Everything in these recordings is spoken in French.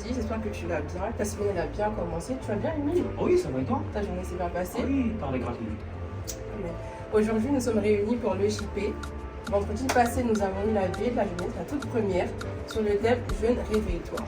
vendredi, j'espère que tu vas bien. Ta semaine elle a bien commencé. Tu vas bien, Emile? Oui, ça va et toi? Ta journée s'est bien passée? Oui, par la grâce de Dieu. Amen. Aujourd'hui, nous sommes réunis pour le JP. Vendredi passé, nous avons eu la veille de la jeunesse, la toute première, sur le thème Jeune, réveille-toi.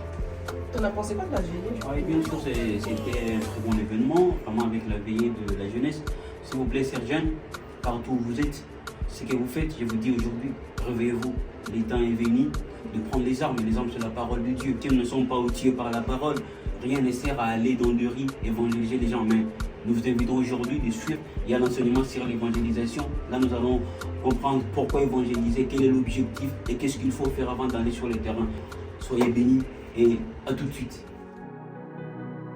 T'en as pensé quoi de la veillée? Oui, bien sûr, c'était un très bon événement, vraiment avec la veillée de la jeunesse. S'il vous plaît, chers jeunes, partout où vous êtes, ce que vous faites, je vous dis aujourd'hui, réveillez-vous. Le temps est venu de prendre les armes. Les armes, c'est la parole de Dieu. Qui ne sont pas outillés par la parole, rien ne sert à aller dans le riz, évangéliser les gens. Mais nous vous invitons aujourd'hui de suivre. Il y a l'enseignement sur l'évangélisation. Là, nous allons comprendre pourquoi évangéliser, quel est l'objectif et qu'est-ce qu'il faut faire avant d'aller sur le terrain. Soyez bénis et à tout de suite.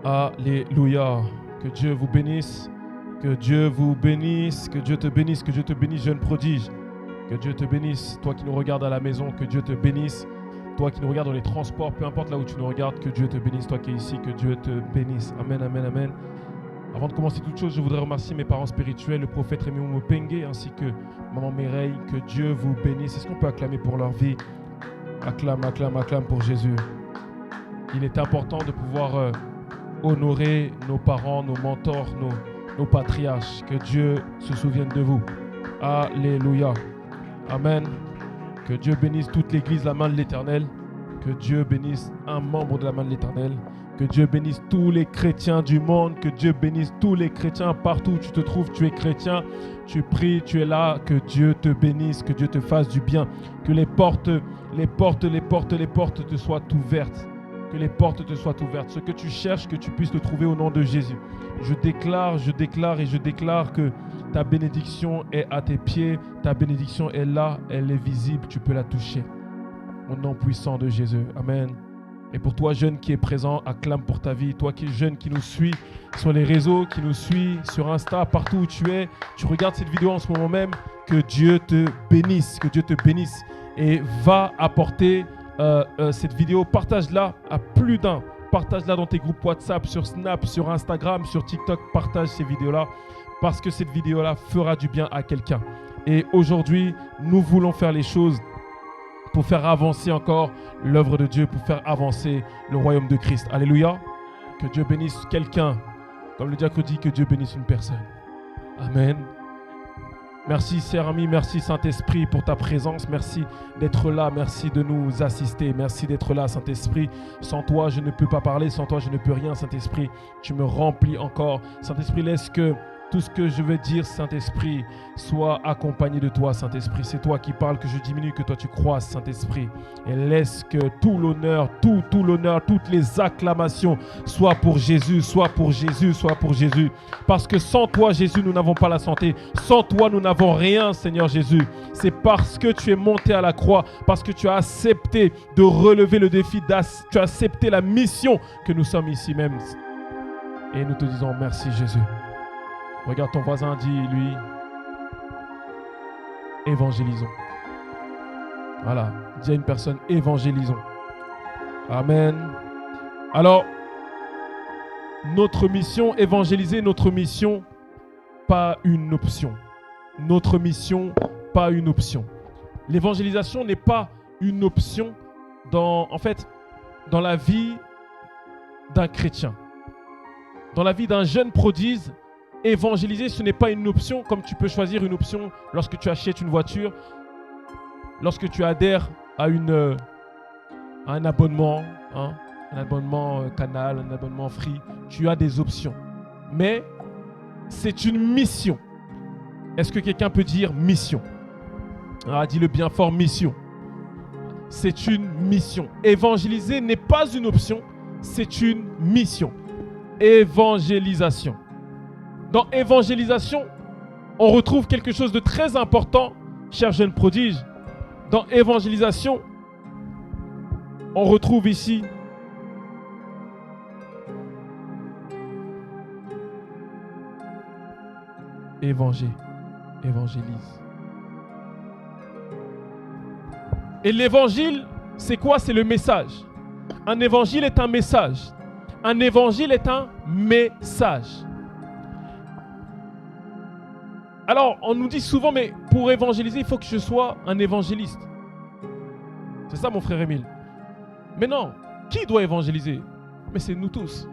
Alléluia. Que Dieu vous bénisse. Que Dieu vous bénisse. Que Dieu te bénisse. Que Dieu te bénisse, jeune prodige. Que Dieu te bénisse. Toi qui nous regardes à la maison, que Dieu te bénisse. Toi qui nous regardes dans les transports, peu importe là où tu nous regardes, que Dieu te bénisse. Toi qui es ici, que Dieu te bénisse. Amen, amen, amen. Avant de commencer toute chose, je voudrais remercier mes parents spirituels, le prophète Rémi Mopenge ainsi que maman Mireille. Que Dieu vous bénisse. Est-ce qu'on peut acclamer pour leur vie? Acclame, acclame, acclame pour Jésus. Il est important de pouvoir honorer nos parents, nos mentors, nos patriarches. Que Dieu se souvienne de vous. Alléluia. Amen. Que Dieu bénisse toute l'église, la main de l'Éternel. Que Dieu bénisse un membre de la main de l'Éternel. Que Dieu bénisse tous les chrétiens du monde. Que Dieu bénisse tous les chrétiens partout où tu te trouves. Tu es chrétien, tu pries, tu es là. Que Dieu te bénisse, que Dieu te fasse du bien. Que les portes te soient ouvertes. Que les portes te soient ouvertes. Ce que tu cherches, que tu puisses le trouver au nom de Jésus. Je déclare que ta bénédiction est à tes pieds. Ta bénédiction est là, elle est visible, tu peux la toucher. Au nom puissant de Jésus. Amen. Et pour toi, jeune qui est présent, acclame pour ta vie. Toi qui es jeune, qui nous suit sur les réseaux, qui nous suit sur Insta, partout où tu es, tu regardes cette vidéo en ce moment même, que Dieu te bénisse, que Dieu te bénisse. Et va apporter cette vidéo, partage-la à plus d'un. Partage-la dans tes groupes WhatsApp, sur Snap, sur Instagram, sur TikTok. Partage ces vidéos-là parce que cette vidéo-là fera du bien à quelqu'un. Et aujourd'hui, nous voulons faire les choses pour faire avancer encore l'œuvre de Dieu, pour faire avancer le royaume de Christ. Alléluia. Que Dieu bénisse quelqu'un. Comme le diacre dit, que Dieu bénisse une personne. Amen. Merci, cher ami, merci Saint-Esprit pour ta présence. Merci d'être là, merci de nous assister. Merci d'être là, Saint-Esprit. Sans toi, je ne peux pas parler. Sans toi, je ne peux rien, Saint-Esprit. Tu me remplis encore. Saint-Esprit, laisse que tout ce que je vais dire, Saint-Esprit, soit accompagné de toi, Saint-Esprit. C'est toi qui parles, que je diminue, que toi tu croisses, Saint-Esprit. Et laisse que tout l'honneur, tout l'honneur, toutes les acclamations soient pour Jésus, soit pour Jésus, soit pour Jésus. Parce que sans toi, Jésus, nous n'avons pas la santé. Sans toi, nous n'avons rien, Seigneur Jésus. C'est parce que tu es monté à la croix, parce que tu as accepté de relever le défi, tu as accepté la mission que nous sommes ici même. Et nous te disons merci, Jésus. Regarde ton voisin, dis-lui, évangélisons. Voilà, dis à une personne, évangélisons. Amen. Alors, notre mission, évangéliser, notre mission, pas une option. Notre mission, pas une option. L'évangélisation n'est pas une option dans la vie d'un chrétien. Dans la vie d'un jeune prodige, évangéliser, ce n'est pas une option comme tu peux choisir une option lorsque tu achètes une voiture, lorsque tu adhères à un abonnement, un abonnement Canal, un abonnement Free. Tu as des options. Mais c'est une mission. Est-ce que quelqu'un peut dire mission? Dis-le bien fort, mission. C'est une mission. Évangéliser n'est pas une option, c'est une mission. Évangélisation. Dans évangélisation, on retrouve quelque chose de très important, cher jeune prodige. Dans évangélisation, on retrouve ici évangélise. Et l'évangile, c'est quoi? C'est le message. Un évangile est un message. Un évangile est un message. Alors, on nous dit souvent, mais pour évangéliser, il faut que je sois un évangéliste. C'est ça, mon frère Émile. Mais non, Qui doit évangéliser? Mais c'est nous tous.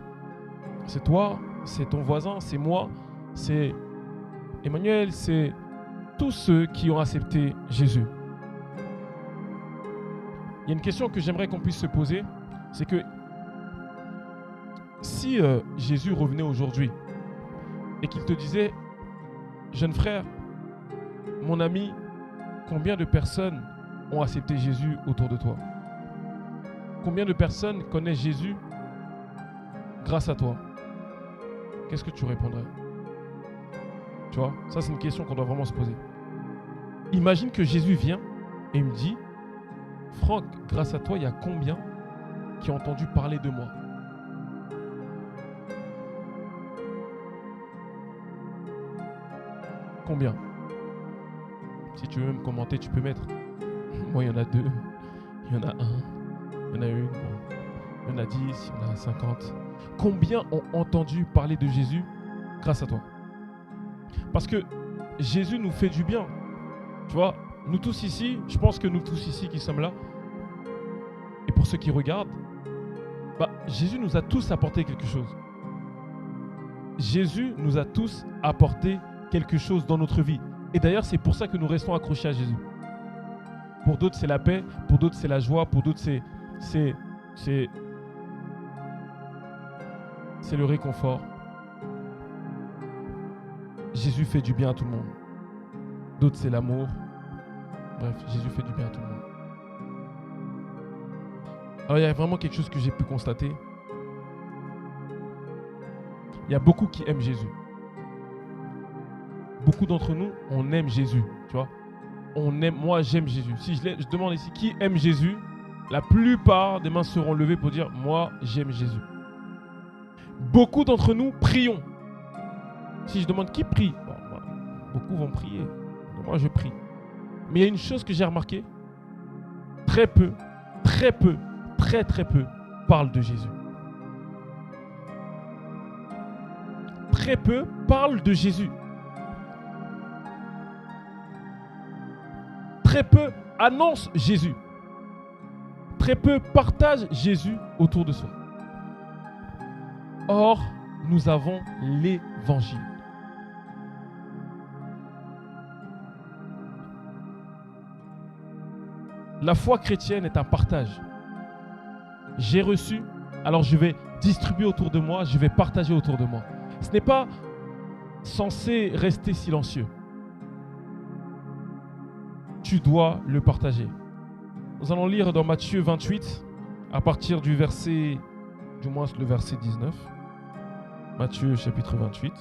C'est toi, c'est ton voisin, c'est moi, c'est Emmanuel, c'est tous ceux qui ont accepté Jésus. Il y a une question que j'aimerais qu'on puisse se poser, c'est que si Jésus revenait aujourd'hui et qu'il te disait, jeune frère, mon ami, combien de personnes ont accepté Jésus autour de toi? Combien de personnes connaissent Jésus grâce à toi? Qu'est-ce que tu répondrais? Tu vois, ça c'est une question qu'on doit vraiment se poser. Imagine que Jésus vient et me dit, Franck, grâce à toi, il y a combien qui ont entendu parler de moi? Combien? Si tu veux même commenter, tu peux mettre. Moi, il y en a 2, il y en a 1, il y en a 1, il y en a 10, il y en a 50. Combien ont entendu parler de Jésus grâce à toi? Parce que Jésus nous fait du bien. Tu vois, nous tous ici, je pense que nous tous ici qui sommes là, et pour ceux qui regardent, Jésus nous a tous apporté quelque chose. Jésus nous a tous apporté quelque chose dans notre vie. Et d'ailleurs, c'est pour ça que nous restons accrochés à Jésus. Pour d'autres, c'est la paix. Pour d'autres, c'est la joie. Pour d'autres, c'est le réconfort. Jésus fait du bien à tout le monde. D'autres, c'est l'amour. Bref, Jésus fait du bien à tout le monde. Alors, il y a vraiment quelque chose que j'ai pu constater. Il y a beaucoup qui aiment Jésus. Beaucoup d'entre nous, on aime Jésus, tu vois. Moi, j'aime Jésus. Si je demande ici qui aime Jésus, la plupart des mains seront levées pour dire moi, j'aime Jésus. Beaucoup d'entre nous prions. Si je demande qui prie, beaucoup vont prier. Moi, je prie. Mais il y a une chose que j'ai remarqué, très peu parlent de Jésus. Très peu parlent de Jésus. Très peu annoncent Jésus. Très peu partagent Jésus autour de soi. Or, nous avons l'Évangile. La foi chrétienne est un partage. J'ai reçu, alors je vais distribuer autour de moi, je vais partager autour de moi. Ce n'est pas censé rester silencieux. Tu dois le partager. Nous allons lire dans Matthieu 28, à partir du verset, du moins le verset 19. Matthieu chapitre 28.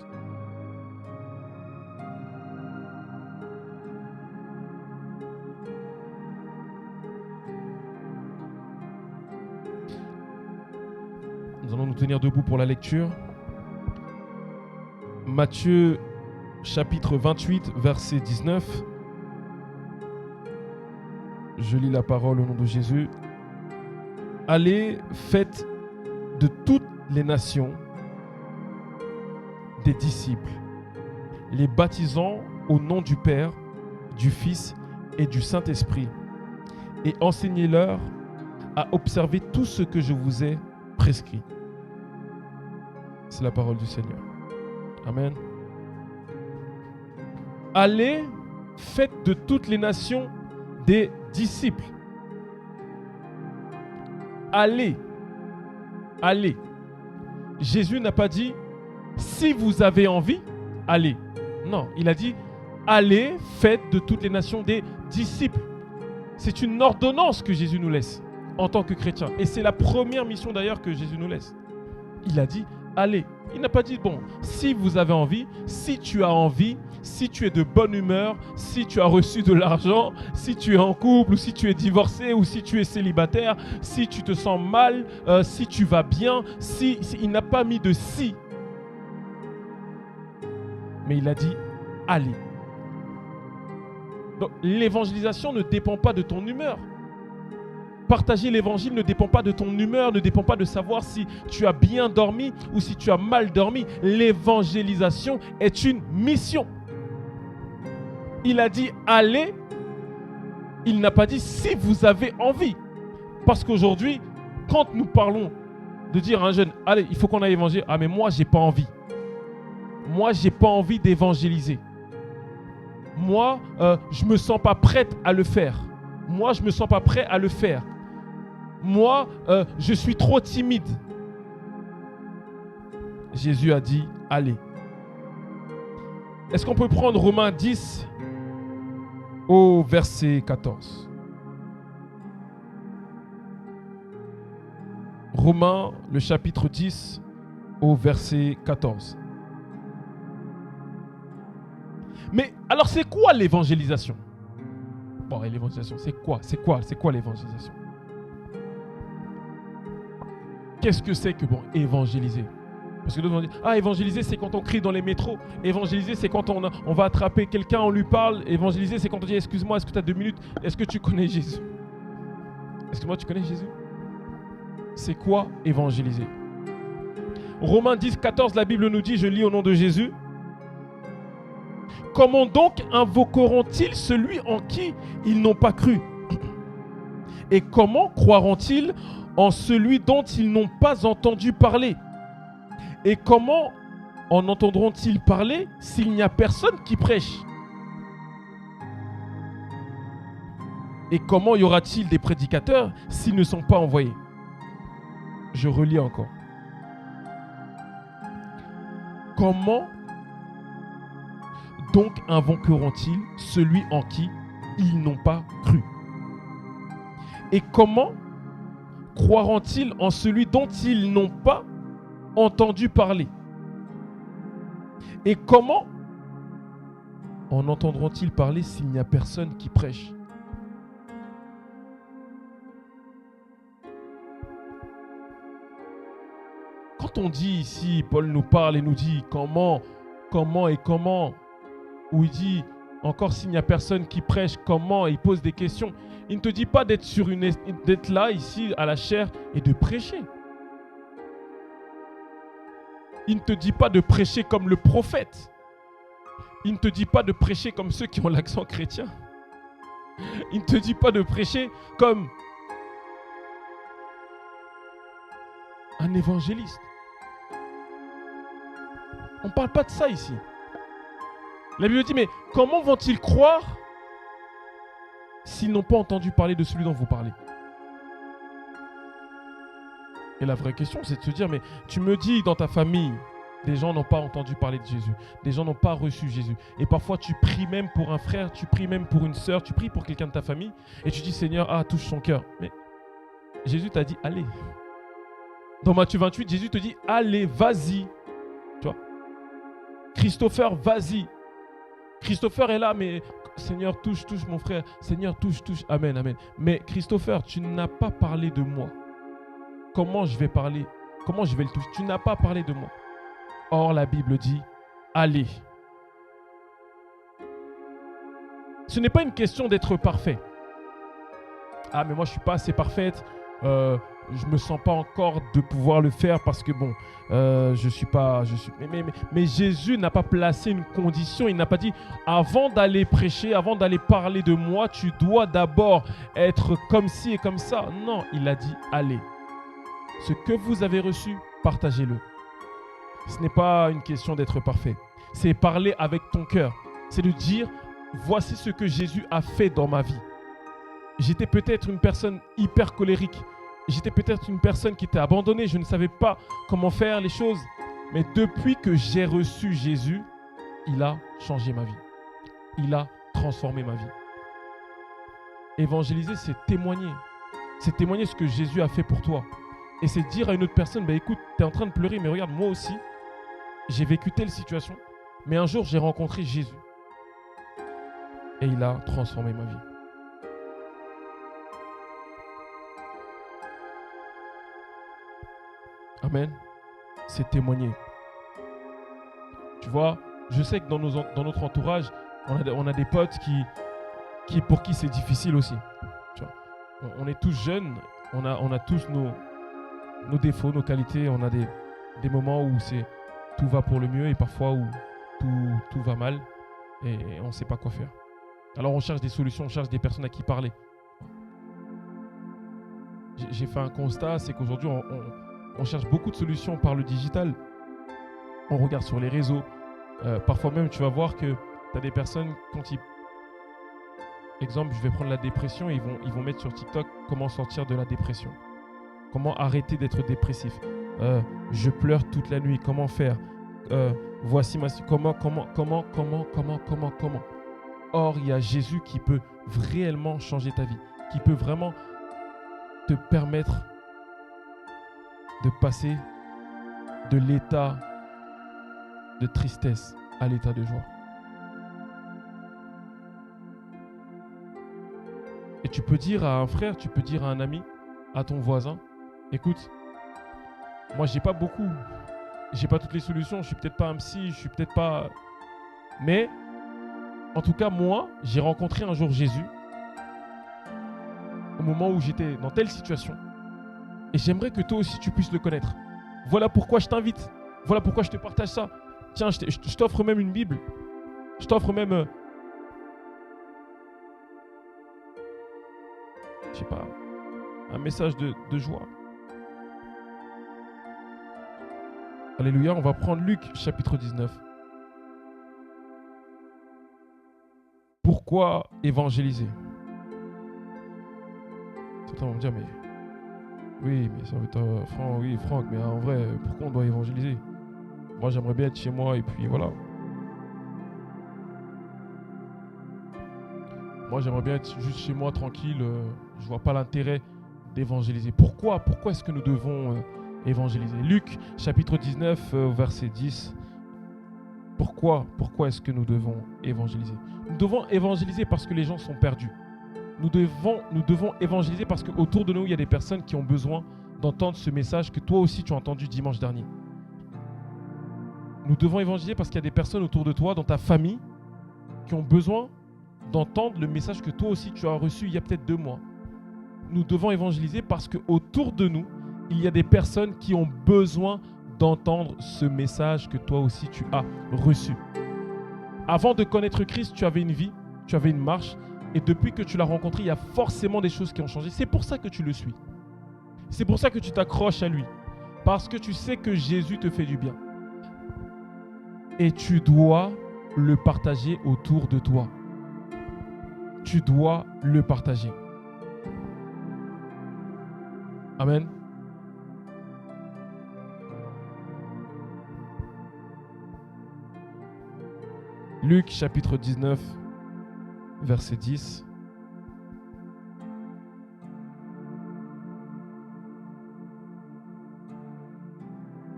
Nous allons nous tenir debout pour la lecture. Matthieu chapitre 28, verset 19. Je lis la parole au nom de Jésus. Allez, faites de toutes les nations des disciples, les baptisant au nom du Père, du Fils et du Saint-Esprit, et enseignez-leur à observer tout ce que je vous ai prescrit. C'est la parole du Seigneur. Amen. Allez, faites de toutes les nations des disciples. Allez. Allez. Jésus n'a pas dit si vous avez envie, allez. Non, il a dit allez, faites de toutes les nations des disciples. C'est une ordonnance que Jésus nous laisse en tant que chrétiens. Et c'est la première mission d'ailleurs que Jésus nous laisse. Il a dit allez. Il n'a pas dit bon, si vous avez envie, si tu as envie, si tu es de bonne humeur, si tu as reçu de l'argent, si tu es en couple ou si tu es divorcé ou si tu es célibataire, si tu te sens mal, si tu vas bien, il n'a pas mis de si. Mais il a dit allez. Donc l'évangélisation ne dépend pas de ton humeur. Partager l'évangile ne dépend pas de ton humeur, ne dépend pas de savoir si tu as bien dormi ou si tu as mal dormi. L'évangélisation est une mission. Il a dit allez, il n'a pas dit si vous avez envie. Parce qu'aujourd'hui, quand nous parlons de dire à un jeune, allez, il faut qu'on aille évangéliser. Ah, mais moi, j'ai pas envie. Moi, j'ai pas envie d'évangéliser. Moi, je me sens pas prête à le faire. Moi, je me sens pas prêt à le faire. Moi, je suis trop timide. Jésus a dit, allez. Est-ce qu'on peut prendre Romains 10 au verset 14? Romains, le chapitre 10 au verset 14. Mais alors c'est quoi l'évangélisation? Bon, et l'évangélisation, c'est quoi l'évangélisation? Qu'est-ce que c'est que évangéliser? Parce que d'autres vont dire, ah, évangéliser, c'est quand on crie dans les métros. Évangéliser, c'est quand on va attraper quelqu'un, on lui parle. Évangéliser, c'est quand on dit, excuse-moi, est-ce que tu as 2 minutes? Est-ce que tu connais Jésus? Excuse-moi, tu connais Jésus? C'est quoi évangéliser? Romains 10, 14, la Bible nous dit, je lis au nom de Jésus. Comment donc invoqueront-ils celui en qui ils n'ont pas cru? Et comment croiront-ils en celui dont ils n'ont pas entendu parler? Et comment en entendront-ils parler s'il n'y a personne qui prêche? Et comment y aura-t-il des prédicateurs s'ils ne sont pas envoyés? Je relis encore. Comment donc invoqueront-ils celui en qui ils n'ont pas cru? Et comment croiront-ils en celui dont ils n'ont pas entendu parler? Et comment en entendront-ils parler s'il n'y a personne qui prêche? Quand on dit ici, Paul nous parle et nous dit comment, où il dit encore s'il n'y a personne qui prêche, comment, il pose des questions. Il ne te dit pas d'être là ici à la chair et de prêcher. Il ne te dit pas de prêcher comme le prophète. Il ne te dit pas de prêcher comme ceux qui ont l'accent chrétien. Il ne te dit pas de prêcher comme un évangéliste. On ne parle pas de ça ici. La Bible dit, mais comment vont-ils croire s'ils n'ont pas entendu parler de celui dont vous parlez? Et la vraie question, c'est de se dire, mais tu me dis dans ta famille, des gens n'ont pas entendu parler de Jésus. Des gens n'ont pas reçu Jésus. Et parfois, tu pries même pour un frère, tu pries même pour une sœur, tu pries pour quelqu'un de ta famille. Et tu dis, Seigneur, touche son cœur. Mais Jésus t'a dit, allez. Dans Matthieu 28, Jésus te dit, allez, vas-y. Tu vois? Christopher, vas-y. Christopher est là, mais Seigneur, touche mon frère. Seigneur, touche. Amen, amen. Mais Christopher, tu n'as pas parlé de moi. Comment je vais parler? Comment je vais le toucher? Tu n'as pas parlé de moi. Or, la Bible dit, allez. Ce n'est pas une question d'être parfait. Ah, mais moi, je ne suis pas assez parfaite. Je ne me sens pas encore de pouvoir le faire parce que bon, mais Jésus n'a pas placé une condition. Il n'a pas dit, avant d'aller prêcher, avant d'aller parler de moi, tu dois d'abord être comme ci et comme ça. Non, il a dit, allez. Ce que vous avez reçu, partagez-le. Ce n'est pas une question d'être parfait. C'est parler avec ton cœur. C'est de dire, voici ce que Jésus a fait dans ma vie. J'étais peut-être une personne hyper colérique. J'étais peut-être une personne qui était abandonnée. Je ne savais pas comment faire les choses. Mais depuis que j'ai reçu Jésus, il a changé ma vie. Il a transformé ma vie. Évangéliser, c'est témoigner. C'est témoigner ce que Jésus a fait pour toi. Et c'est dire à une autre personne, écoute, tu es en train de pleurer, mais regarde, moi aussi, j'ai vécu telle situation. Mais un jour, j'ai rencontré Jésus. Et il a transformé ma vie. Amen. C'est témoigner. Tu vois, je sais que dans notre entourage, on a des potes pour qui c'est difficile aussi. Tu vois, on est tous jeunes, on a tous nos défauts, nos qualités. On a des moments où tout va pour le mieux et parfois où tout va mal et on ne sait pas quoi faire. Alors on cherche des solutions, on cherche des personnes à qui parler. j'ai fait un constat, c'est qu'aujourd'hui, on cherche beaucoup de solutions par le digital. On regarde sur les réseaux. Parfois même, tu vas voir que tu as des personnes, quand ils... Exemple, je vais prendre la dépression, et ils vont mettre sur TikTok comment sortir de la dépression. Comment arrêter d'être dépressif. Je pleure toute la nuit, comment faire. Voici ma... Comment. Or, il y a Jésus qui peut réellement changer ta vie, qui peut vraiment te permettre de passer de l'état de tristesse à l'état de joie. Et tu peux dire à un frère, tu peux dire à un ami, à ton voisin, écoute, moi j'ai pas toutes les solutions, je suis peut-être pas un psy, je suis peut-être pas... Mais, en tout cas moi, j'ai rencontré un jour Jésus, au moment où j'étais dans telle situation, et j'aimerais que toi aussi tu puisses le connaître. Voilà pourquoi je t'invite, voilà pourquoi je te partage ça. Tiens, je t'offre même une Bible, je t'offre même... je sais pas, un message de joie. Alléluia, on va prendre Luc chapitre 19. Pourquoi évangéliser? Certains vont me dire, mais oui, mais ça veut être Franck, mais en vrai, pourquoi on doit évangéliser? Moi, j'aimerais bien être chez moi et puis voilà. Moi, j'aimerais bien être juste chez moi, tranquille. Je vois pas l'intérêt d'évangéliser. Pourquoi est-ce que nous devons évangéliser? Luc, chapitre 19, verset 10. Pourquoi est-ce que nous devons évangéliser? Nous devons évangéliser parce que les gens sont perdus. Nous devons évangéliser parce qu'autour de nous, il y a des personnes qui ont besoin d'entendre ce message que toi aussi tu as entendu dimanche dernier. Nous devons évangéliser parce qu'il y a des personnes autour de toi, dans ta famille, qui ont besoin d'entendre le message que toi aussi tu as reçu il y a peut-être 2 mois. Nous devons évangéliser parce qu'autour de nous, il y a des personnes qui ont besoin d'entendre ce message que toi aussi tu as reçu. Avant de connaître Christ, tu avais une vie, tu avais une marche, et depuis que tu l'as rencontré, il y a forcément des choses qui ont changé. C'est pour ça que tu le suis. C'est pour ça que tu t'accroches à lui. Parce que tu sais que Jésus te fait du bien. Et tu dois le partager autour de toi. Tu dois le partager. Amen. Luc chapitre 19, verset 10.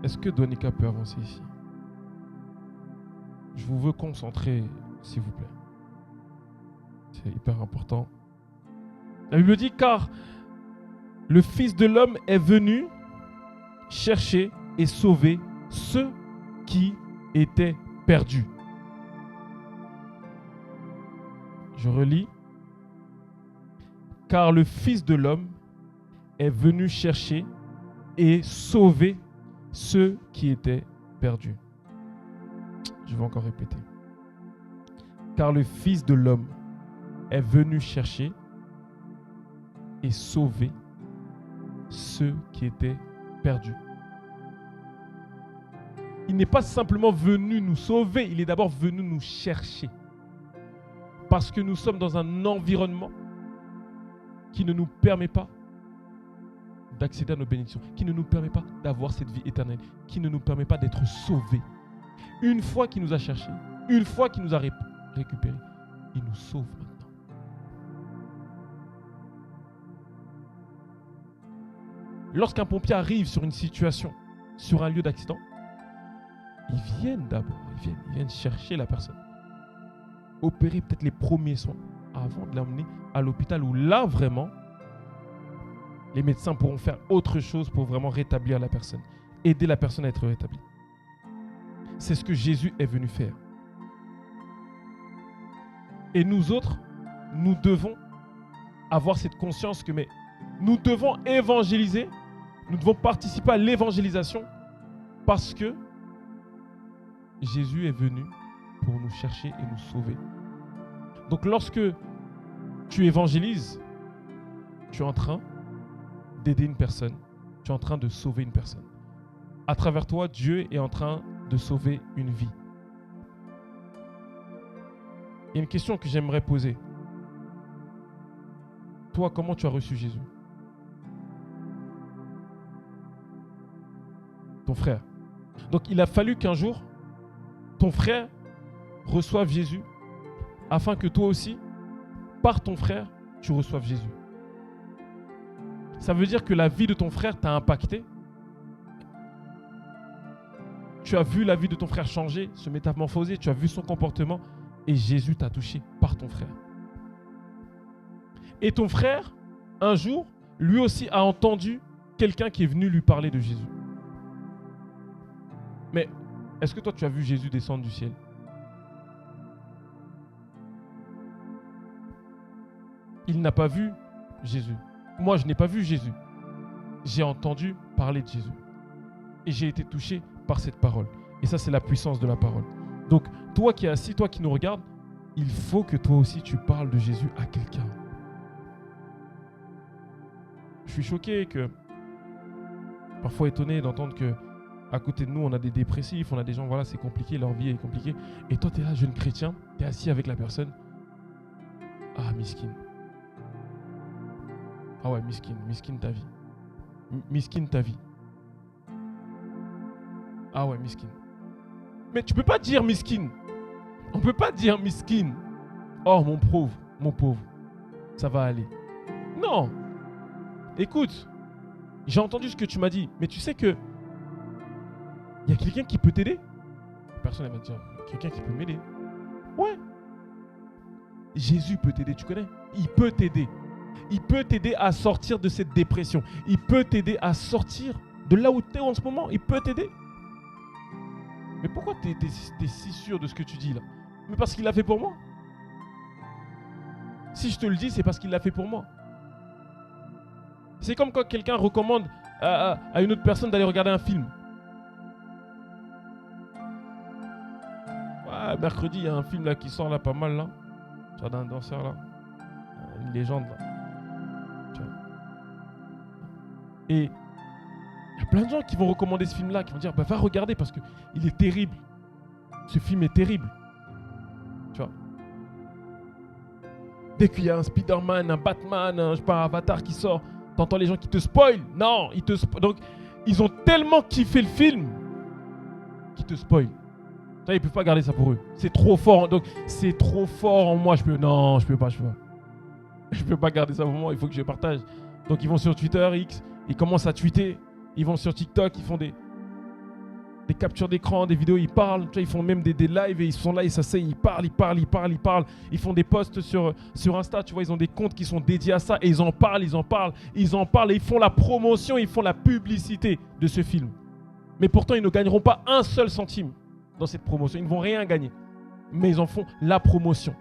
Est-ce que Donika peut avancer ici? Je vous veux concentrer, s'il vous plaît. C'est hyper important. La Bible dit, car le Fils de l'homme est venu chercher et sauver ceux qui étaient perdus. Je relis. Car le Fils de l'homme est venu chercher et sauver ceux qui étaient perdus. Je vais encore répéter. Car le Fils de l'homme est venu chercher et sauver ceux qui étaient perdus. Il n'est pas simplement venu nous sauver, il est d'abord venu nous chercher. Parce que nous sommes dans un environnement qui ne nous permet pas d'accéder à nos bénédictions, qui ne nous permet pas d'avoir cette vie éternelle, qui ne nous permet pas d'être sauvés. Une fois qu'il nous a cherchés, une fois qu'il nous a récupérés, il nous sauve maintenant. Lorsqu'un pompier arrive sur une situation, sur un lieu d'accident, ils viennent d'abord, ils viennent chercher la personne. Opérer peut-être les premiers soins avant de l'emmener à l'hôpital où là vraiment les médecins pourront faire autre chose pour vraiment rétablir la personne, aider la personne à être rétablie. C'est ce que Jésus est venu faire. Et nous autres, nous devons avoir cette conscience que nous devons évangéliser, nous devons participer à l'évangélisation parce que Jésus est venu pour nous chercher et nous sauver. Donc lorsque tu évangélises, tu es en train d'aider une personne. Tu es en train de sauver une personne. À travers toi, Dieu est en train de sauver une vie. Il y a une question que j'aimerais poser. Toi, comment tu as reçu Jésus? Ton frère. Donc, il a fallu qu'un jour, ton frère reçoive Jésus afin que toi aussi, par ton frère, tu reçoives Jésus. Ça veut dire que la vie de ton frère t'a impacté. Tu as vu la vie de ton frère changer, se métamorphoser, tu as vu son comportement et Jésus t'a touché par ton frère. Et ton frère, un jour, lui aussi a entendu quelqu'un qui est venu lui parler de Jésus. Mais est-ce que toi tu as vu Jésus descendre du ciel? Il n'a pas vu Jésus. Moi, je n'ai pas vu Jésus. J'ai entendu parler de Jésus. Et j'ai été touché par cette parole. Et ça, c'est la puissance de la parole. Donc, toi qui es assis, toi qui nous regardes, il faut que toi aussi, tu parles de Jésus à quelqu'un. Je suis choqué que, parfois étonné d'entendre que à côté de nous, on a des dépressifs, on a des gens, voilà, c'est compliqué, leur vie est compliquée. Et toi, tu es là, jeune chrétien, tu es assis avec la personne. Ah, miskin. Ah ouais, miskin ta vie. Miskin ta vie. Ah ouais, miskin. Mais tu peux pas dire miskin. On peut pas dire miskin. Oh, mon pauvre, ça va aller. Non. Écoute, j'ai entendu ce que tu m'as dit, mais tu sais que il y a quelqu'un qui peut t'aider. Personne ne va te dire, quelqu'un qui peut m'aider. Ouais. Jésus peut t'aider, tu connais? Il peut t'aider. Il peut t'aider à sortir de cette dépression. Il peut t'aider à sortir de là où tu es en ce moment. Il peut t'aider. Mais pourquoi tu es si sûr de ce que tu dis là? Mais parce qu'il l'a fait pour moi. Si je te le dis, c'est parce qu'il l'a fait pour moi. C'est comme quand quelqu'un recommande à une autre personne d'aller regarder un film. Ouais, mercredi, il y a un film là qui sort là pas mal là. Tu vois, d'un danseur là. Une légende là. Tu vois. Et il y a plein de gens qui vont recommander ce film là, qui vont dire bah, va regarder parce qu'il est terrible. Ce film est terrible. Tu vois. Dès qu'il y a un Spider-Man, un Batman, un Avatar qui sort, t'entends les gens qui te spoilent. Non, donc ils ont tellement kiffé le film qu'ils te spoilent. Ils ne peuvent pas garder ça pour eux. C'est trop fort. Donc c'est trop fort en moi. Je peux pas garder ça pour moi. Il faut que je partage. Donc ils vont sur Twitter, X, ils commencent à tweeter. Ils vont sur TikTok, ils font des captures d'écran, des vidéos, ils parlent. Tu vois, ils font même des lives et ils sont là, ils s'asseyent, ils parlent. Ils font des posts sur Insta. Tu vois, ils ont des comptes qui sont dédiés à ça et ils en parlent et ils font la promotion, ils font la publicité de ce film. Mais pourtant, ils ne gagneront pas un seul centime dans cette promotion. Ils ne vont rien gagner. Mais ils en font la promotion.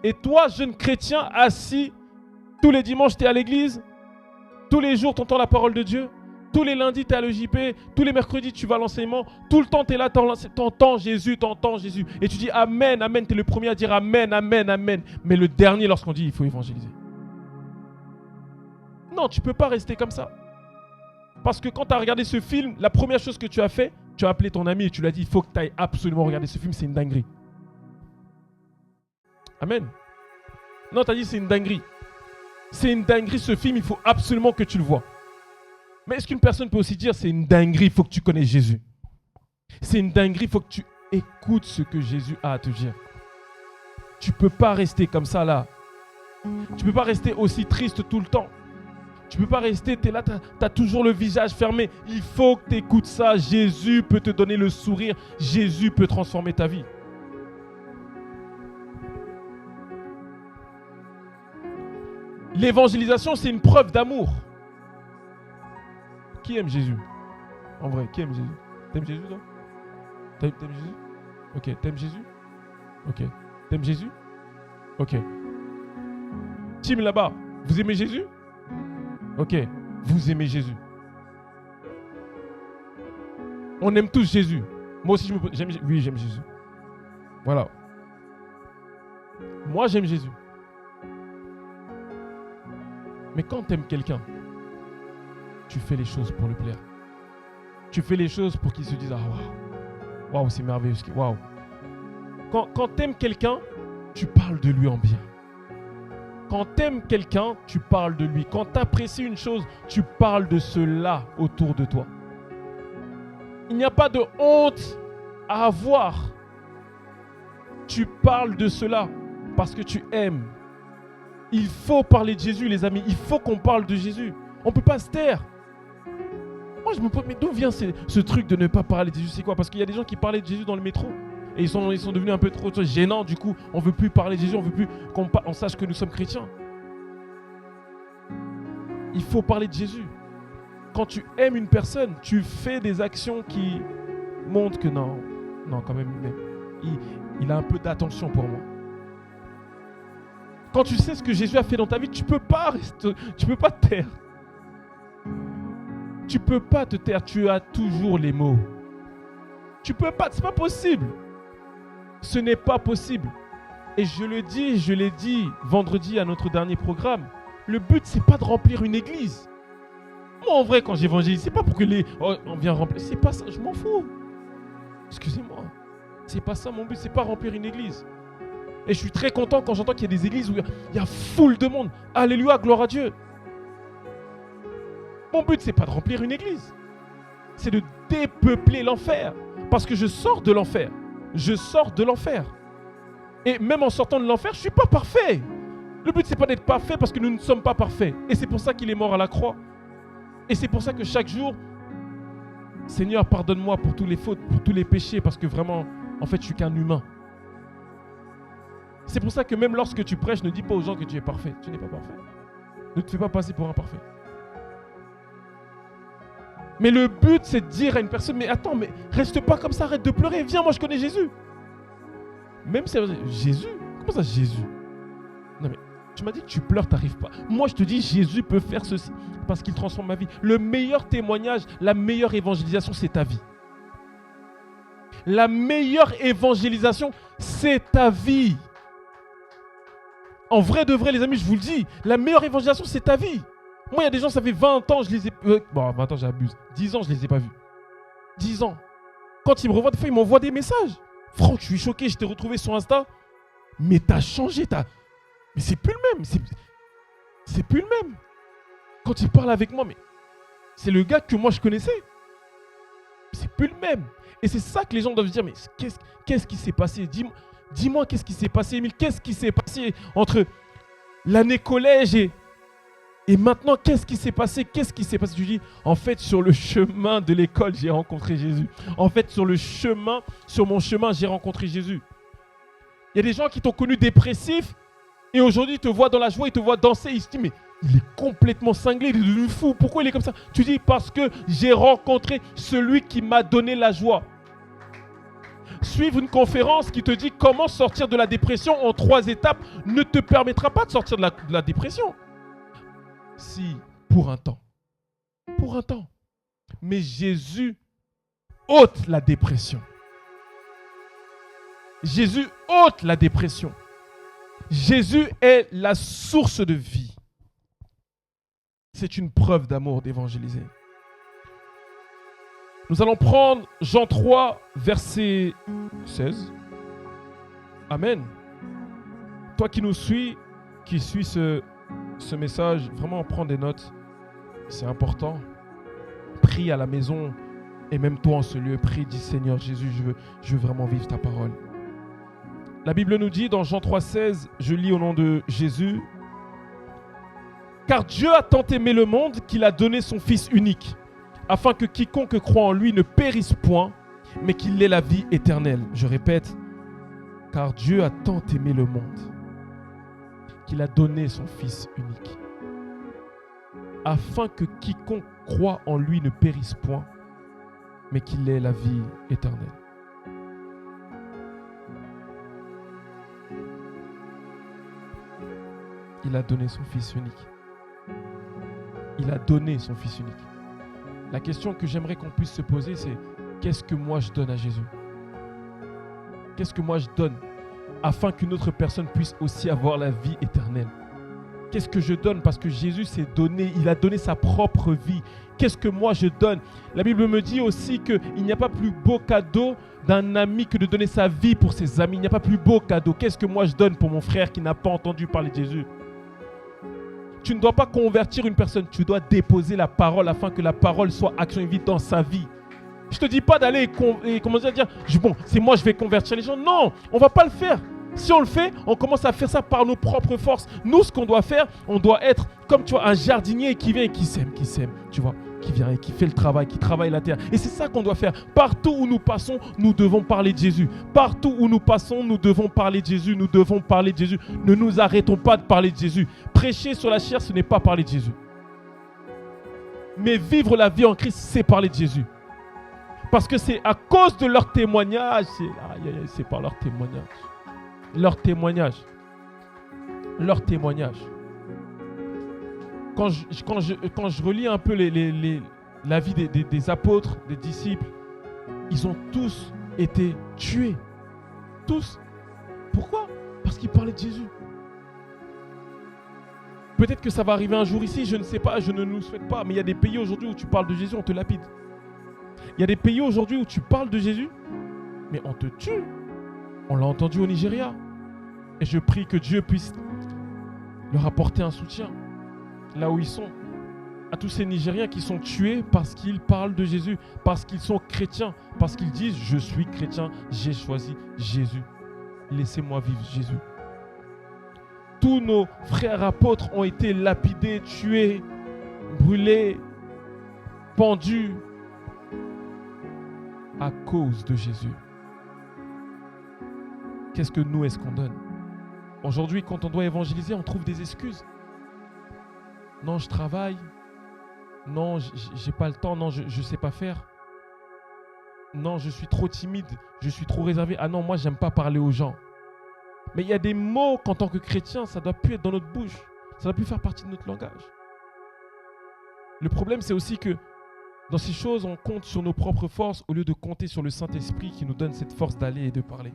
Et toi, jeune chrétien, assis, tous les dimanches, tu es à l'église. Tous les jours, tu entends la parole de Dieu. Tous les lundis, tu es à l'EJP. Tous les mercredis, tu vas à l'enseignement. Tout le temps, tu es là, tu entends Jésus. Et tu dis Amen, Amen. Tu es le premier à dire Amen, Amen, Amen. Mais le dernier, lorsqu'on dit il faut évangéliser. Non, tu ne peux pas rester comme ça. Parce que quand tu as regardé ce film, la première chose que tu as fait, tu as appelé ton ami et tu lui as dit il faut que tu ailles absolument regarder ce film, c'est une dinguerie. Amen. Non, tu as dit c'est une dinguerie. C'est une dinguerie ce film, il faut absolument que tu le vois. Mais est-ce qu'une personne peut aussi dire c'est une dinguerie, il faut que tu connaisses Jésus? C'est une dinguerie, il faut que tu écoutes ce que Jésus a à te dire. Tu ne peux pas rester comme ça là. Tu ne peux pas rester aussi triste tout le temps. Tu ne peux pas rester, tu es là, tu as toujours le visage fermé. Il faut que tu écoutes ça. Jésus peut te donner le sourire. Jésus peut transformer ta vie. L'évangélisation, c'est une preuve d'amour. Qui aime Jésus? En vrai, qui aime Jésus? T'aimes Jésus, toi? T'aimes Jésus? Ok. T'aimes Jésus? Ok. T'aimes Jésus? Ok. Team là-bas, vous aimez Jésus? Ok. Vous aimez Jésus. On aime tous Jésus. Moi aussi, j'aime Jésus. Voilà. Moi, j'aime Jésus. Mais quand tu aimes quelqu'un, tu fais les choses pour le plaire. Tu fais les choses pour qu'il se dise « Ah, waouh, c'est merveilleux, waouh ». Quand tu aimes quelqu'un, tu parles de lui en bien. Quand tu aimes quelqu'un, tu parles de lui. Quand tu apprécies une chose, tu parles de cela autour de toi. Il n'y a pas de honte à avoir. Tu parles de cela parce que tu aimes. Il faut parler de Jésus, les amis. Il faut qu'on parle de Jésus. On ne peut pas se taire. Moi, je me pose, mais d'où vient ce truc de ne pas parler de Jésus? C'est quoi? Parce qu'il y a des gens qui parlaient de Jésus dans le métro. Et ils sont devenus un peu trop gênants. Du coup, on ne veut plus parler de Jésus. On ne veut plus qu'on sache que nous sommes chrétiens. Il faut parler de Jésus. Quand tu aimes une personne, tu fais des actions qui montrent que non, quand même, il a un peu d'attention pour moi. Quand tu sais ce que Jésus a fait dans ta vie, tu peux pas te taire. Tu peux pas te taire, tu as toujours les mots. Tu peux pas, c'est pas possible. Ce n'est pas possible. Et je l'ai dit vendredi à notre dernier programme. Le but, c'est pas de remplir une église. Moi, en vrai, quand j'évangélise, c'est pas pour que on vient remplir. C'est pas ça, je m'en fous. Excusez-moi. C'est pas ça mon but, c'est pas remplir une église. Et je suis très content quand j'entends qu'il y a des églises où il y a foule de monde. Alléluia, gloire à Dieu. Mon but, c'est pas de remplir une église. C'est de dépeupler l'enfer. Parce que je sors de l'enfer. Je sors de l'enfer. Et même en sortant de l'enfer, je ne suis pas parfait. Le but, c'est pas d'être parfait parce que nous ne sommes pas parfaits. Et c'est pour ça qu'il est mort à la croix. Et c'est pour ça que chaque jour, Seigneur, pardonne-moi pour tous les fautes, pour tous les péchés, parce que vraiment, en fait, je suis qu'un humain. C'est pour ça que même lorsque tu prêches, ne dis pas aux gens que tu es parfait. Tu n'es pas parfait. Ne te fais pas passer pour un parfait. Mais le but, c'est de dire à une personne, mais attends, mais reste pas comme ça, arrête de pleurer, viens, moi je connais Jésus. Même si Jésus, comment ça Jésus? Non mais, tu m'as dit que tu pleures, t'arrives pas. Moi je te dis, Jésus peut faire ceci, parce qu'il transforme ma vie. Le meilleur témoignage, la meilleure évangélisation, c'est ta vie. La meilleure évangélisation, c'est ta vie. En vrai de vrai, les amis, je vous le dis, la meilleure évangélisation, c'est ta vie. Moi, il y a des gens, ça fait 20 ans, je les ai... bon, 20 ans, j'abuse. 10 ans, je les ai pas vus. 10 ans. Quand ils me revoient, des fois, ils m'envoient des messages. Franck, je suis choqué, je t'ai retrouvé sur Insta. Mais t'as changé, Mais c'est plus le même. C'est plus le même. Quand il parle avec moi, mais c'est le gars que moi, je connaissais. C'est plus le même. Et c'est ça que les gens doivent se dire, mais qu'est-ce qui s'est passé? Dis-moi qu'est-ce qui s'est passé, Émile? Qu'est-ce qui s'est passé entre l'année collège et maintenant, qu'est-ce qui s'est passé? Qu'est-ce qui s'est passé? Tu dis, en fait, sur le chemin de l'école, j'ai rencontré Jésus. En fait, sur mon chemin, j'ai rencontré Jésus. Il y a des gens qui t'ont connu dépressif et aujourd'hui, ils te voient dans la joie, ils te voient danser, ils se disent, mais il est complètement cinglé, il est devenu fou. Pourquoi il est comme ça? Tu dis, parce que j'ai rencontré celui qui m'a donné la joie. Suivre une conférence qui te dit comment sortir de la dépression en 3 étapes ne te permettra pas de sortir de la dépression. Si, pour un temps. Pour un temps. Mais Jésus ôte la dépression. Jésus ôte la dépression. Jésus est la source de vie. C'est une preuve d'amour d'évangéliser. Nous allons prendre Jean 3, verset 16. Amen. Toi qui nous suis, qui suis ce message, vraiment prends des notes. C'est important. Prie à la maison et même toi en ce lieu, prie, dis Seigneur Jésus, je veux vraiment vivre ta parole. La Bible nous dit dans Jean 3, 16, je lis au nom de Jésus. Car Dieu a tant aimé le monde qu'il a donné son Fils unique, afin que quiconque croit en lui ne périsse point, mais qu'il ait la vie éternelle. Je répète, car Dieu a tant aimé le monde qu'il a donné son Fils unique, afin que quiconque croit en lui ne périsse point, mais qu'il ait la vie éternelle. Il a donné son Fils unique. Il a donné son Fils unique. La question que j'aimerais qu'on puisse se poser, c'est qu'est-ce que moi je donne à Jésus? Qu'est-ce que moi je donne afin qu'une autre personne puisse aussi avoir la vie éternelle? Qu'est-ce que je donne? Parce que Jésus s'est donné, il a donné sa propre vie. Qu'est-ce que moi je donne? La Bible me dit aussi qu'il n'y a pas plus beau cadeau d'un ami que de donner sa vie pour ses amis. Il n'y a pas plus beau cadeau. Qu'est-ce que moi je donne pour mon frère qui n'a pas entendu parler de Jésus? Tu ne dois pas convertir une personne, tu dois déposer la parole afin que la parole soit action et vie dans sa vie. Je ne te dis pas d'aller et commencer à dire, bon, c'est moi je vais convertir les gens. Non, on ne va pas le faire. Si on le fait, on commence à faire ça par nos propres forces. Nous, ce qu'on doit faire, on doit être comme tu vois, un jardinier qui vient et qui sème, tu vois, qui vient et qui fait le travail, qui travaille la terre. Et c'est ça qu'on doit faire. Partout où nous passons, nous devons parler de Jésus. Partout où nous passons, nous devons parler de Jésus. Nous devons parler de Jésus. Ne nous arrêtons pas de parler de Jésus. Prêcher sur la chair, ce n'est pas parler de Jésus. Mais vivre la vie en Christ, c'est parler de Jésus. Parce que c'est à cause de leur témoignage, c'est par leur témoignage. Leur témoignage. Quand je relis un peu la vie des apôtres, des disciples, ils ont tous été tués. Tous. Pourquoi? Parce qu'ils parlaient de Jésus. Peut-être que ça va arriver un jour ici, je ne sais pas, je ne nous souhaite pas, mais il y a des pays aujourd'hui où tu parles de Jésus, on te lapide. Il y a des pays aujourd'hui où tu parles de Jésus, mais on te tue. On l'a entendu au Nigeria. Et je prie que Dieu puisse leur apporter un soutien là où ils sont. À tous ces Nigériens qui sont tués parce qu'ils parlent de Jésus, parce qu'ils sont chrétiens, parce qu'ils disent « Je suis chrétien, j'ai choisi Jésus. Laissez-moi vivre Jésus. » Tous nos frères apôtres ont été lapidés, tués, brûlés, pendus à cause de Jésus. Qu'est-ce que nous, est-ce qu'on donne? Aujourd'hui, quand on doit évangéliser, on trouve des excuses. Non, je travaille. Non, j'ai pas le temps. Non, je ne sais pas faire. Non, je suis trop timide. Je suis trop réservé. Ah non, moi, j'aime pas parler aux gens. Mais il y a des mots qu'en tant que chrétien, ça ne doit plus être dans notre bouche. Ça ne doit plus faire partie de notre langage. Le problème, c'est aussi que dans ces choses, on compte sur nos propres forces au lieu de compter sur le Saint-Esprit qui nous donne cette force d'aller et de parler.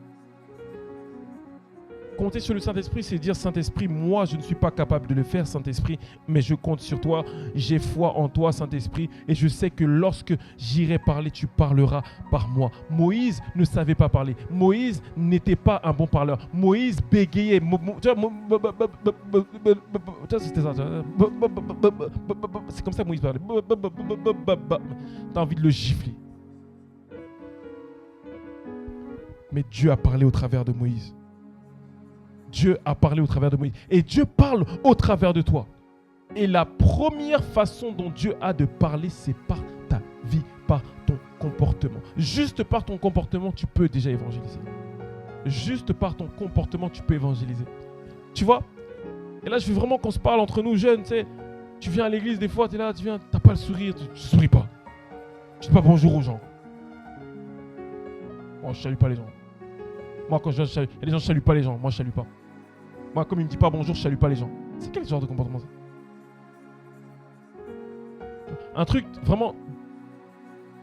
Compter sur le Saint-Esprit, c'est dire « Saint-Esprit, moi, je ne suis pas capable de le faire, Saint-Esprit, mais je compte sur toi. J'ai foi en toi, Saint-Esprit, et je sais que lorsque j'irai parler, tu parleras par moi. » Moïse ne savait pas parler. Moïse n'était pas un bon parleur. Moïse bégayait. C'était ça. C'est comme ça que Moïse parlait. T'as envie de le gifler. Mais Dieu a parlé au travers de Moïse. Dieu a parlé au travers de Moïse. Et Dieu parle au travers de toi. Et la première façon dont Dieu a de parler, c'est par ta vie, par ton comportement. Juste par ton comportement, tu peux déjà évangéliser. Juste par ton comportement, tu peux évangéliser. Tu vois? Et là, je veux vraiment qu'on se parle entre nous jeunes. Tu sais, tu viens à l'église, des fois, tu es là, tu viens, tu n'as pas le sourire, tu ne souris pas. Tu dis pas bonjour aux gens. Moi, je ne salue pas les gens. Moi, quand je salue, il y a des gens qui ne saluent pas les gens. Moi, je ne salue pas. Moi, comme il ne me dit pas bonjour, je ne salue pas les gens. C'est quel genre de comportement ça? Un truc, vraiment...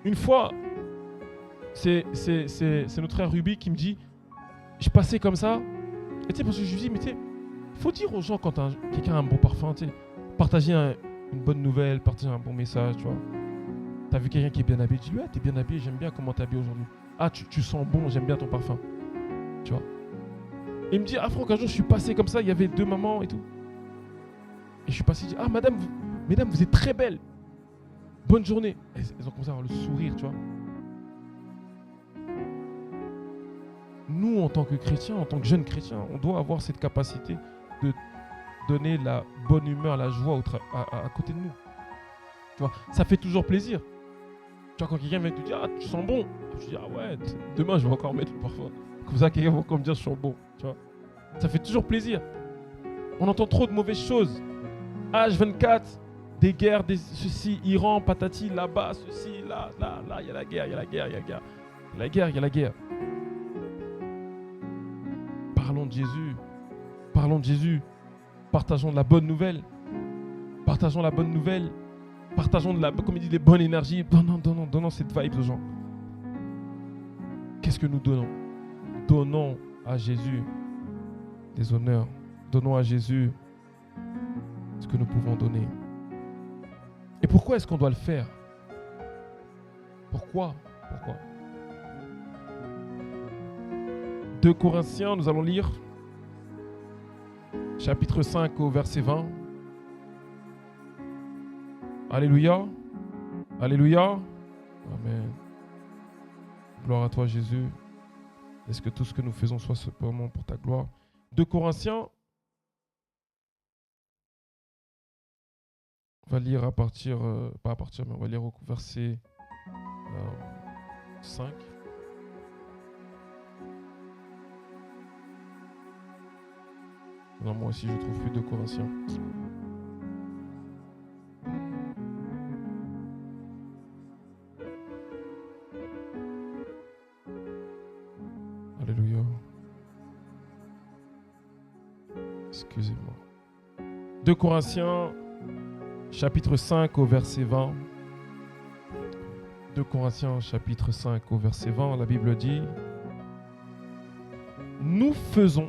Une fois, c'est notre frère Ruby qui me dit, je passais comme ça, et tu sais, parce que je lui dis, mais tu sais, il faut dire aux gens quand quelqu'un a un bon parfum, tu sais, partager une bonne nouvelle, partager un bon message, tu vois. Tu as vu quelqu'un qui est bien habillé, tu dis, ouais, tu es bien habillé, j'aime bien comment tu es habillé aujourd'hui. Ah, tu sens bon, j'aime bien ton parfum. Tu vois. Et il me dit, ah Franck, un jour je suis passé comme ça, il y avait 2 mamans et tout. Et je suis passé, je dis, ah madame, mesdames, vous êtes très belles. Bonne journée. Et elles ont commencé à avoir le sourire, tu vois. Nous, en tant que chrétiens, en tant que jeunes chrétiens, on doit avoir cette capacité de donner la bonne humeur, la joie à côté de nous. Tu vois, ça fait toujours plaisir. Tu vois, quand quelqu'un vient te dire, ah, tu sens bon. Je dis, ah ouais, demain je vais encore mettre le parfum. Comme ça, quelqu'un va encore me dire, je sens bon. Tu vois, ça fait toujours plaisir. On entend trop de mauvaises choses. H24, des guerres, ceci, Iran, patati, là-bas, ceci, là, il y a la guerre, il y a la guerre, il y a la guerre. Il y a la guerre, il y a la guerre. Parlons de Jésus. Parlons de Jésus. Partageons de la bonne nouvelle. Partageons la bonne nouvelle. Partageons comme il dit, des bonnes énergies. Donnons cette vibe aux gens. Qu'est-ce que nous donnons? Donnons à Jésus des honneurs. Donnons à Jésus que nous pouvons donner. Et pourquoi est-ce qu'on doit le faire? Pourquoi? 2 Corinthiens, nous allons lire chapitre 5 au verset 20. Alléluia. Alléluia. Amen. Gloire à toi, Jésus. Est-ce que tout ce que nous faisons soit simplement pour ta gloire? 2 Corinthiens, on va lire on va lire au verset 5. Non, moi aussi, je ne trouve plus 2 Corinthiens. Alléluia. Excusez-moi. 2 Corinthiens, chapitre 5 au verset 20. 2 Corinthiens, chapitre 5 au verset 20, la Bible dit: nous faisons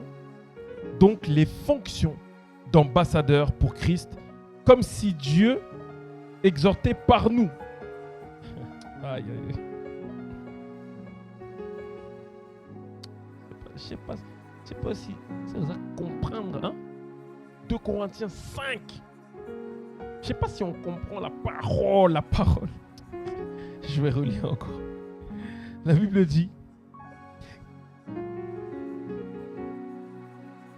donc les fonctions d'ambassadeurs pour Christ, comme si Dieu exhortait par nous. Aïe, aïe. Je sais pas si ça vous a comprendre, hein? 2 Corinthiens 5. Je sais pas si on comprend la parole. Je vais relire encore. La Bible dit: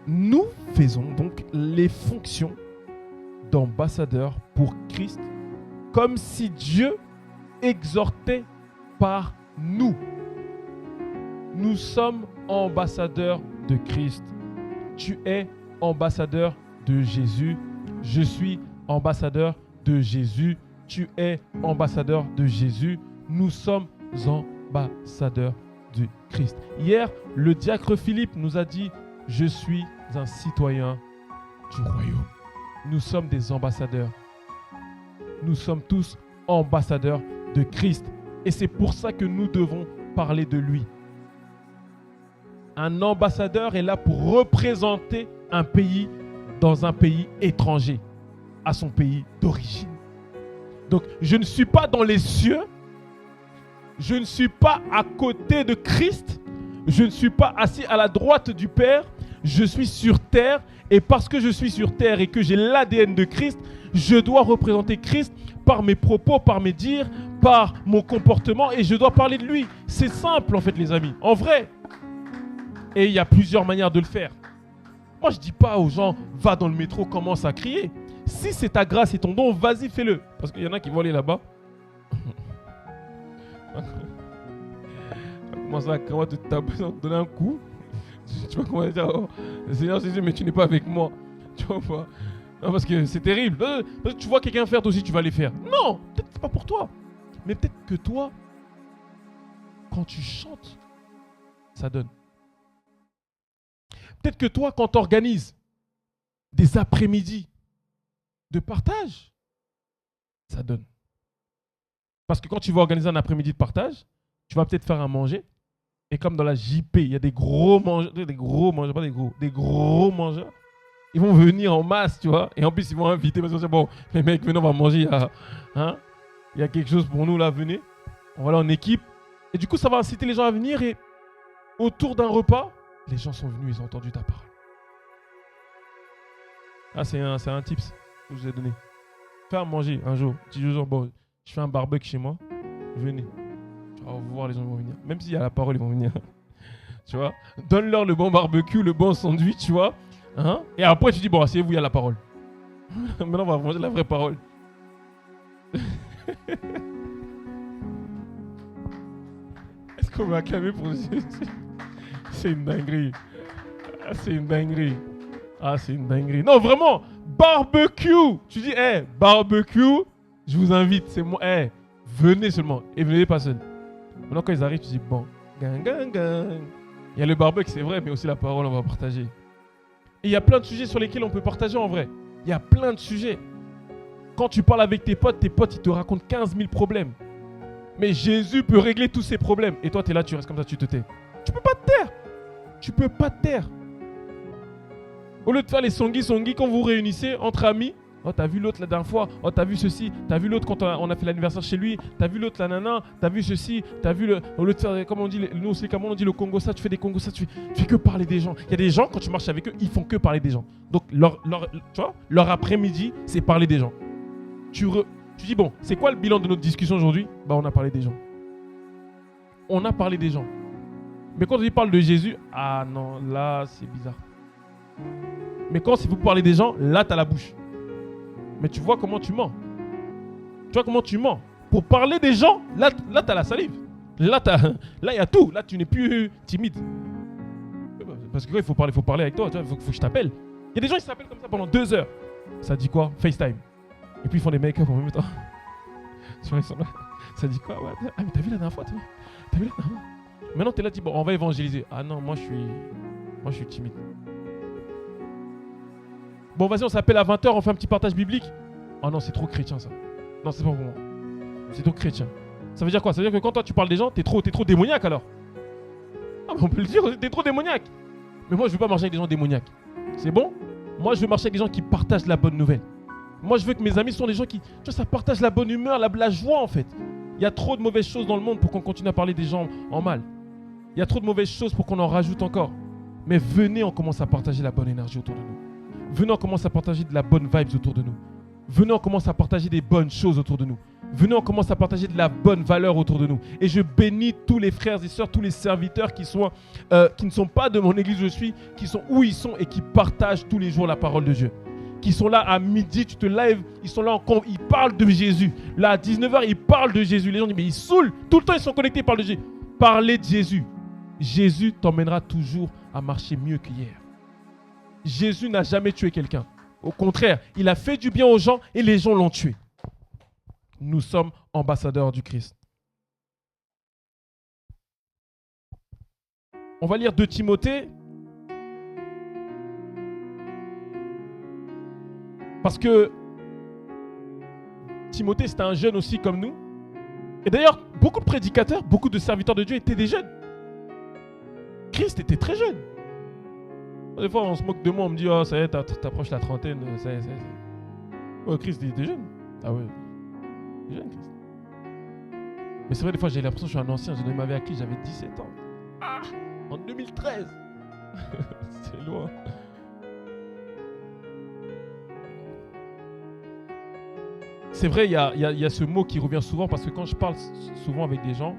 nous faisons donc les fonctions d'ambassadeurs pour Christ, comme si Dieu exhortait par nous. Nous sommes ambassadeurs de Christ. Tu es ambassadeur de Jésus. Je suis ambassadeur de Jésus. Tu es ambassadeur de Jésus. Nous sommes ambassadeurs de Christ. Hier, le diacre Philippe nous a dit: je suis un citoyen du royaume. Nous sommes des ambassadeurs. Nous sommes tous ambassadeurs de Christ. Et c'est pour ça que nous devons parler de lui. Un ambassadeur est là pour représenter un pays dans un pays étranger, à son pays d'origine. Donc, je ne suis pas dans les cieux. Je ne suis pas à côté de Christ. Je ne suis pas assis à la droite du Père. Je suis sur terre. Et parce que je suis sur terre et que j'ai l'ADN de Christ, je dois représenter Christ par mes propos, par mes dires, par mon comportement. Et je dois parler de lui. C'est simple en fait les amis. En vrai. Et il y a plusieurs manières de le faire. Moi je ne dis pas aux gens: va dans le métro, commence à crier. Si c'est ta grâce et ton don, vas-y, fais-le. Parce qu'il y en a qui vont aller là-bas. Commence à crier, tu as besoin de donner un coup. Tu vas commencer à dire: oh, Seigneur Jésus, mais tu n'es pas avec moi. Tu vois pas? Non, parce que c'est terrible. Parce que tu vois quelqu'un faire, toi aussi tu vas les faire. Non, peut-être que c'est pas pour toi. Mais peut-être que toi, quand tu chantes, ça donne. Peut-être que toi, quand tu organises des après-midi de partage, ça donne. Parce que quand tu vas organiser un après-midi de partage, tu vas peut-être faire un manger. Et comme dans la JP, il y a des gros mangeurs. Ils vont venir en masse, tu vois. Et en plus, ils vont inviter. Parce que c'est bon, les mecs, venez, on va manger. Il y a quelque chose pour nous là, venez. On va aller en équipe. Et du coup, ça va inciter les gens à venir. Et autour d'un repas, les gens sont venus, ils ont entendu ta parole. Ah, c'est un tips que je vous ai donné. Faire manger un jour. Tu dis aux gens: bon, je fais un barbecue chez moi. Venez. Tu vas voir, les gens vont venir. Même s'il y a la parole, ils vont venir. Tu vois, donne-leur le bon barbecue, le bon sandwich, tu vois. Et après, tu dis: bon, asseyez-vous, il y a la parole. Maintenant, on va manger la vraie parole. Est-ce qu'on va acclamer pour Jésus? C'est une dinguerie. C'est une dinguerie. C'est une dinguerie. Non, vraiment, barbecue. Tu dis: barbecue, je vous invite. C'est moi. Venez seulement. Et venez pas seul. Maintenant, quand ils arrivent, tu dis: bon, gang, gang, gang. Il y a le barbecue, c'est vrai, mais aussi la parole, on va partager. Et il y a plein de sujets sur lesquels on peut partager en vrai. Il y a plein de sujets. Quand tu parles avec tes potes, ils te racontent 15 000 problèmes. Mais Jésus peut régler tous ces problèmes. Et toi, tu es là, tu restes comme ça, tu te tais. Tu peux pas te taire. Tu peux pas te taire. Au lieu de faire les songis, quand vous vous réunissez entre amis, Oh, t'as vu l'autre la dernière fois. Oh, t'as vu ceci. T'as vu l'autre quand on a fait l'anniversaire chez lui. T'as vu l'autre la nana. T'as vu ceci. T'as vu le. Au lieu de faire, comme on dit, nous, c'est comme on dit le Congo ça. Tu fais des Congo ça. Tu fais que parler des gens. Il y a des gens, quand tu marches avec eux, ils font que parler des gens. Donc, tu vois, leur après-midi, c'est parler des gens. Tu dis, bon, c'est quoi le bilan de notre discussion aujourd'hui? Bah, on a parlé des gens. On a parlé des gens. Mais quand il parle de Jésus, ah non, là, c'est bizarre. Mais quand c'est pour parler des gens, là, tu as la bouche. Mais tu vois comment tu mens. Tu vois comment tu mens. Pour parler des gens, là tu as la salive. Là, il y a tout. Là, tu n'es plus timide. Parce que quand il faut parler avec toi, il faut que je t'appelle. Il y a des gens qui s'appellent comme ça pendant 2 heures. Ça dit quoi? FaceTime. Et puis ils font des make-up en même temps. Ça dit quoi? Ouais. Ah, mais t'as vu la dernière fois, toi? T'as vu la dernière fois? Maintenant, tu es là, tu dis, bon, on va évangéliser. Ah non, moi, je suis timide. Bon, vas-y, on s'appelle à 20h, on fait un petit partage biblique. Oh non, c'est trop chrétien, ça. Non, c'est pas pour moi. C'est trop chrétien. Ça veut dire quoi? Ça veut dire que quand toi, tu parles des gens, t'es trop démoniaque, alors. Ah, mais on peut le dire, t'es trop démoniaque. Mais moi, je veux pas marcher avec des gens démoniaques. C'est bon? Moi, je veux marcher avec des gens qui partagent la bonne nouvelle. Moi, je veux que mes amis soient des gens qui, tu vois, ça partage la bonne humeur, la joie, en fait. Il y a trop de mauvaises choses dans le monde pour qu'on continue à parler des gens en mal. Il y a trop de mauvaises choses pour qu'on en rajoute encore. Mais venez, on commence à partager la bonne énergie autour de nous. Venez, on commence à partager de la bonne vibes autour de nous. Venez, on commence à partager des bonnes choses autour de nous. Venez, on commence à partager de la bonne valeur autour de nous. Et je bénis tous les frères et sœurs, tous les serviteurs qui ne sont pas de mon église où je suis, qui sont où ils sont et qui partagent tous les jours la parole de Dieu. Qui sont là à midi, tu te lèves, ils sont là, ils parlent de Jésus. Là, à 19h, ils parlent de Jésus. Les gens disent, mais ils saoulent. Tout le temps, ils sont connectés, ils parlent de Jésus. Parlez de Jésus. Jésus t'emmènera toujours à marcher mieux qu'hier. Jésus n'a jamais tué quelqu'un. Au contraire, il a fait du bien aux gens et les gens l'ont tué. Nous sommes ambassadeurs du Christ. On va lire 2 Timothée. Parce que Timothée, c'était un jeune aussi comme nous. Et d'ailleurs, beaucoup de prédicateurs, beaucoup de serviteurs de Dieu étaient des jeunes. Christ était très jeune. Des fois, on se moque de moi, on me dit, oh, ça y est, t'approches la trentaine, ça y est. Oh, Christ, il était jeune. Ah ouais, il est jeune, Christ. Mais c'est vrai, des fois, j'ai l'impression que je suis un ancien. Je m'avais acquis, j'avais 17 ans. Ah, en 2013. C'est loin. C'est vrai, il y a ce mot qui revient souvent parce que quand je parle souvent avec des gens,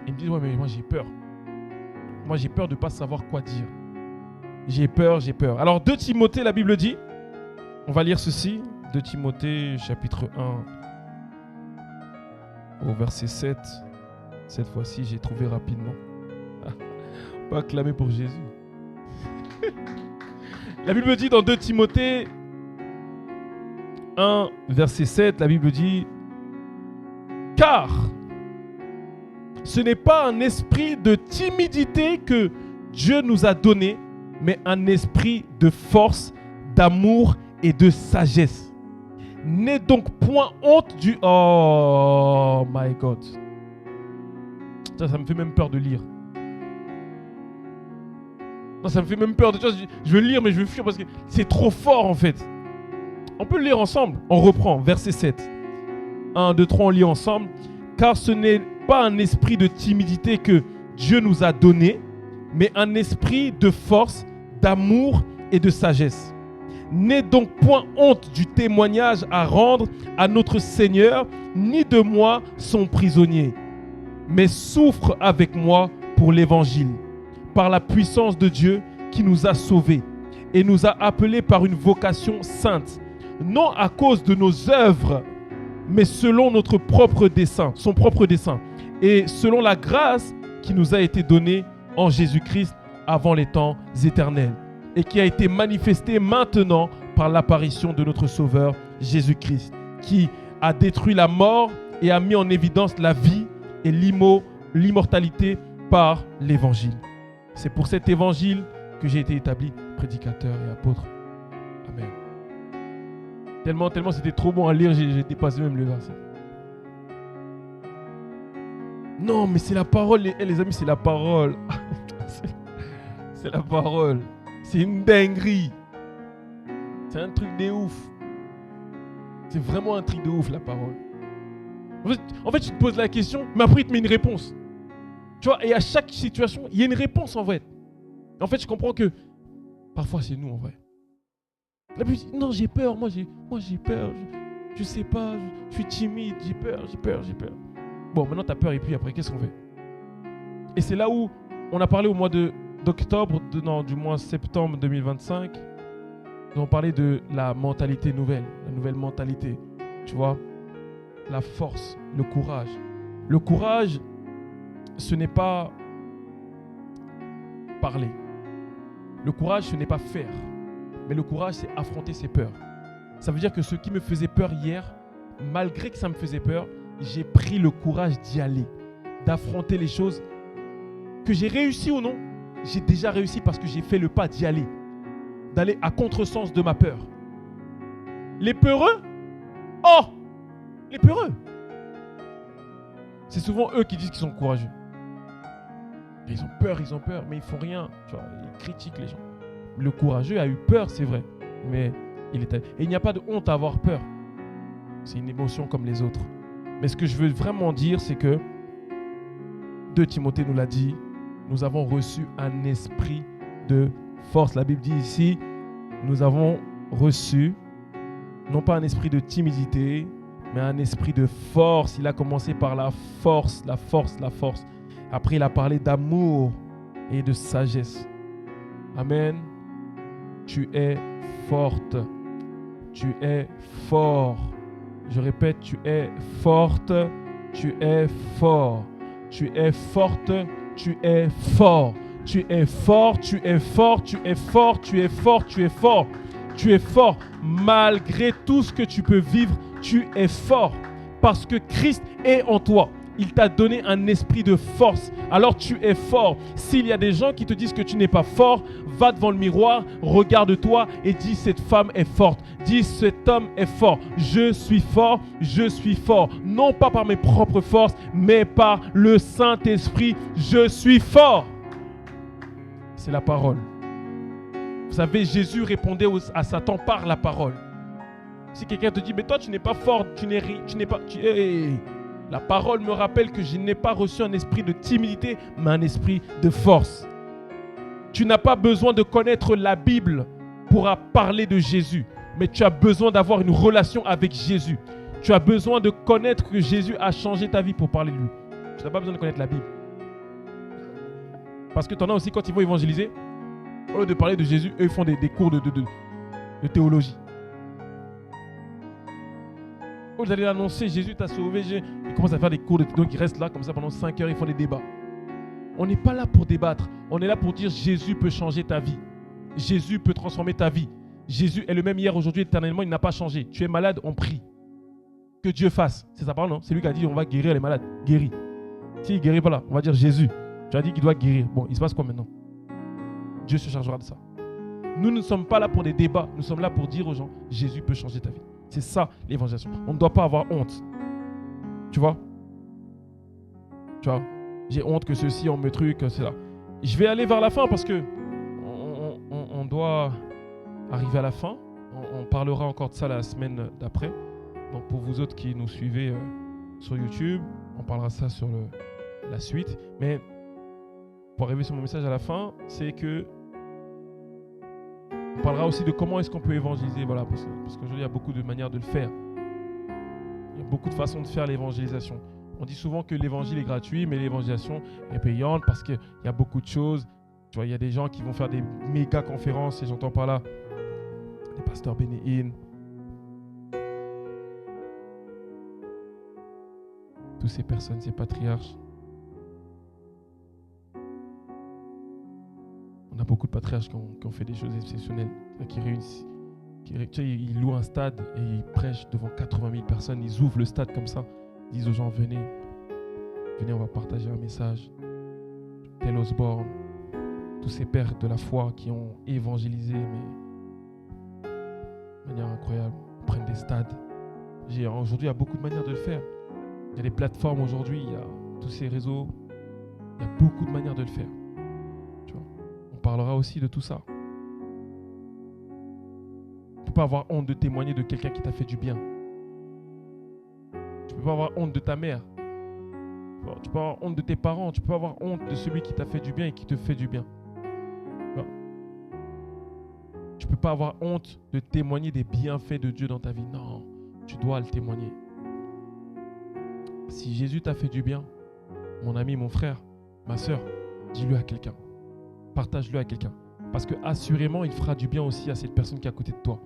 ils me disent, ouais, mais moi, j'ai peur. Moi, j'ai peur de ne pas savoir quoi dire. J'ai peur. Alors, 2 Timothée, la Bible dit, on va lire ceci, 2 Timothée, chapitre 1, au verset 7. Cette fois-ci, j'ai trouvé rapidement. Pas acclamer pour Jésus. La Bible dit dans 2 Timothée 1, verset 7, la Bible dit, « Car ce n'est pas un esprit de timidité que Dieu nous a donné, mais un esprit de force, d'amour et de sagesse. N'aie donc point honte du... » Oh my God. Ça me fait même peur de lire. Non, ça me fait même peur de... Je veux lire, mais je veux fuir parce que c'est trop fort en fait. On peut le lire ensemble. On reprend, verset 7. 1, 2, 3, on lit ensemble. « Car ce n'est pas un esprit de timidité que Dieu nous a donné, mais un esprit de force, d'amour et de sagesse. N'aie donc point honte du témoignage à rendre à notre Seigneur, ni de moi son prisonnier, mais souffre avec moi pour l'Évangile, par la puissance de Dieu qui nous a sauvés et nous a appelés par une vocation sainte, non à cause de nos œuvres, mais selon notre propre dessein, son propre dessein, et selon la grâce qui nous a été donnée en Jésus-Christ avant les temps éternels, et qui a été manifestée maintenant par l'apparition de notre Sauveur Jésus-Christ, qui a détruit la mort et a mis en évidence la vie et l'immortalité par l'Évangile. C'est pour cet Évangile que j'ai été établi prédicateur et apôtre. Amen. Tellement c'était trop bon à lire, j'ai dépassé même le verset. Non, mais c'est la parole, les amis, c'est la parole. C'est la parole. C'est une dinguerie. C'est un truc de ouf. C'est vraiment un truc de ouf, la parole. En fait, tu te poses la question, mais après, il te met une réponse. Tu vois, et à chaque situation, il y a une réponse en vrai. En fait, je comprends que parfois, c'est nous en vrai. La plus, non, j'ai peur, moi j'ai peur, je sais pas, je suis timide, j'ai peur. Bon, maintenant, tu as peur et puis après, qu'est-ce qu'on fait? Et c'est là où on a parlé au mois d'octobre, du mois septembre 2025. Nous avons parlé de la mentalité nouvelle, la nouvelle mentalité. Tu vois, la force, le courage. Le courage, ce n'est pas parler. Le courage, ce n'est pas faire. Mais le courage, c'est affronter ses peurs. Ça veut dire que ce qui me faisait peur hier, malgré que ça me faisait peur, j'ai pris le courage d'y aller, d'affronter les choses. Que j'ai réussi ou non, j'ai déjà réussi parce que j'ai fait le pas d'y aller, d'aller à contresens de ma peur. Les peureux, les peureux, c'est souvent eux qui disent qu'ils sont courageux. Ils ont peur, mais ils font rien. Tu vois, ils critiquent les gens. Le courageux a eu peur, c'est vrai, mais et il n'y a pas de honte à avoir peur. C'est une émotion comme les autres. Mais ce que je veux vraiment dire, c'est que 2 Timothée nous l'a dit, nous avons reçu un esprit de force. La Bible dit ici, nous avons reçu non pas un esprit de timidité, mais un esprit de force. Il a commencé par la force. Après, il a parlé d'amour et de sagesse. Amen. Tu es forte. Tu es fort. Je répète, tu es forte. Tu es fort. Tu es forte. Tu es fort. Tu es fort. Tu es fort. Tu es fort. Tu es fort. Tu es fort. Tu es fort. Malgré tout ce que tu peux vivre, tu es fort. Parce que Christ est en toi. Il t'a donné un esprit de force. Alors tu es fort. S'il y a des gens qui te disent que tu n'es pas fort, va devant le miroir, regarde-toi et dis cette femme est forte. Dis cet homme est fort. Je suis fort, je suis fort. Non pas par mes propres forces, mais par le Saint-Esprit. Je suis fort. C'est la parole. Vous savez, Jésus répondait à Satan par la parole. Si quelqu'un te dit, mais toi tu n'es pas fort, la parole me rappelle que je n'ai pas reçu un esprit de timidité, mais un esprit de force. Tu n'as pas besoin de connaître la Bible pour parler de Jésus, mais tu as besoin d'avoir une relation avec Jésus. Tu as besoin de connaître que Jésus a changé ta vie pour parler de lui. Tu n'as pas besoin de connaître la Bible. Parce que tu en as aussi quand ils vont évangéliser, au lieu de parler de Jésus, eux ils font des cours de théologie. Vous allez l'annoncer, Jésus t'a sauvé, ils commencent à faire des cours de théologie, donc ils restent là comme ça pendant 5 heures, ils font des débats. On n'est pas là pour débattre, on est là pour dire Jésus peut changer ta vie. Jésus peut transformer ta vie. Jésus est le même hier, aujourd'hui, éternellement, il n'a pas changé. Tu es malade, on prie. Que Dieu fasse. C'est sa parole, non? C'est lui qui a dit on va guérir les malades. Guéris. S'il ne guérit pas là, on va dire Jésus. Tu as dit qu'il doit guérir. Bon, il se passe quoi maintenant? Dieu se chargera de ça. Nous ne sommes pas là pour des débats. Nous sommes là pour dire aux gens Jésus peut changer ta vie. C'est ça l'évangélisation. On ne doit pas avoir honte. Tu vois? J'ai honte que ceci, on me truc, c'est là. Je vais aller vers la fin parce que on doit arriver à la fin. On parlera encore de ça la semaine d'après. Donc pour vous autres qui nous suivez sur YouTube, on parlera de ça sur la suite. Mais pour arriver sur mon message à la fin, c'est que on parlera aussi de comment est-ce qu'on peut évangéliser. Voilà, parce qu'aujourd'hui, il y a beaucoup de manières de le faire. Il y a beaucoup de façons de faire l'évangélisation. On dit souvent que l'évangile est gratuit, mais l'évangélisation est payante parce qu'il y a beaucoup de choses. Tu vois, il y a des gens qui vont faire des méga conférences, et j'entends par là les pasteurs Bénéin, toutes ces personnes, ces patriarches. On a beaucoup de patriarches qui ont fait des choses exceptionnelles, qui réussissent. Ils louent un stade et ils prêchent devant 80 000 personnes. Ils ouvrent le stade comme ça. Ils disent aux gens, venez, on va partager un message. Tel Osborne, tous ces pères de la foi qui ont évangélisé, mais de manière incroyable, ils prennent des stades. Aujourd'hui, il y a beaucoup de manières de le faire. Il y a des plateformes aujourd'hui, il y a tous ces réseaux. Il y a beaucoup de manières de le faire. On parlera aussi de tout ça. On ne peut pas avoir honte de témoigner de quelqu'un qui t'a fait du bien. peux pas avoir honte de ta mère. Tu peux avoir honte de tes parents. Tu peux avoir honte de celui qui t'a fait du bien et qui te fait du bien. Tu peux pas avoir honte de témoigner des bienfaits de Dieu dans ta vie. Non, tu dois le témoigner. Si Jésus t'a fait du bien, mon ami, mon frère, ma soeur, dis-le à quelqu'un. Partage-le à quelqu'un. Parce que assurément, il fera du bien aussi à cette personne qui est à côté de toi.